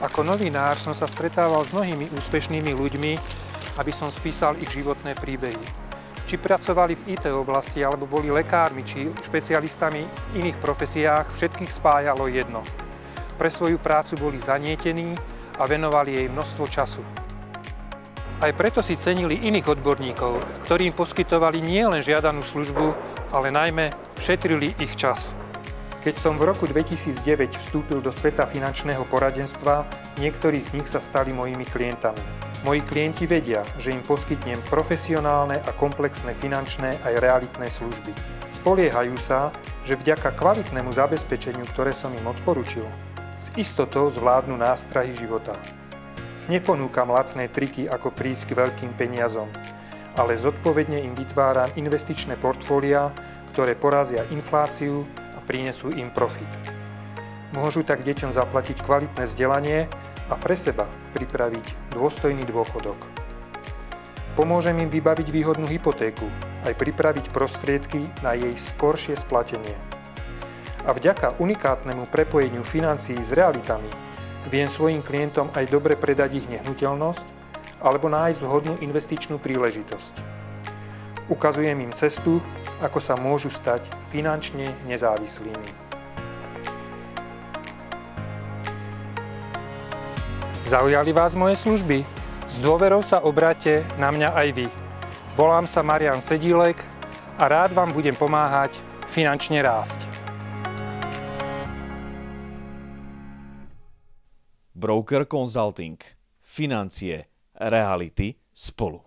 Ako novinár som sa stretával s mnohými úspešnými ľuďmi, aby som spísal ich životné príbehy. Či pracovali v IT oblasti, alebo boli lekármi, či špecialistami v iných profesiách, všetkých spájalo jedno. Pre svoju prácu boli zanietení a venovali jej množstvo času. Aj preto si cenili iných odborníkov, ktorí im poskytovali nielen žiadanú službu, ale najmä šetrili ich čas. Keď som v roku 2009 vstúpil do sveta finančného poradenstva, niektorí z nich sa stali mojimi klientami. Moji klienti vedia, že im poskytnem profesionálne a komplexné finančné aj realitné služby. Spoliehajú sa, že vďaka kvalitnému zabezpečeniu, ktoré som im odporučil, s istotou zvládnu nástrahy života. Neponúkam lacné triky, ako prísť k veľkým peniazom, ale zodpovedne im vytváram investičné portfólia, ktoré porazia infláciu a prinesú im profit. Môžu tak deťom zaplatiť kvalitné vzdelanie a pre seba pripraviť dôstojný dôchodok. Pomôžem im vybaviť výhodnú hypotéku, aj pripraviť prostriedky na jej skoršie splatenie. A vďaka unikátnemu prepojeniu financií s realitami viem svojim klientom aj dobre predať ich nehnuteľnosť alebo nájsť vhodnú investičnú príležitosť. Ukazujem im cestu, ako sa môžu stať finančne nezávislými. Zaujali vás moje služby? S dôverou sa obráťte na mňa aj vy. Volám sa Marián Sedílek a rád vám budem pomáhať finančne rásť. Broker Consulting. Financie, reality spolu.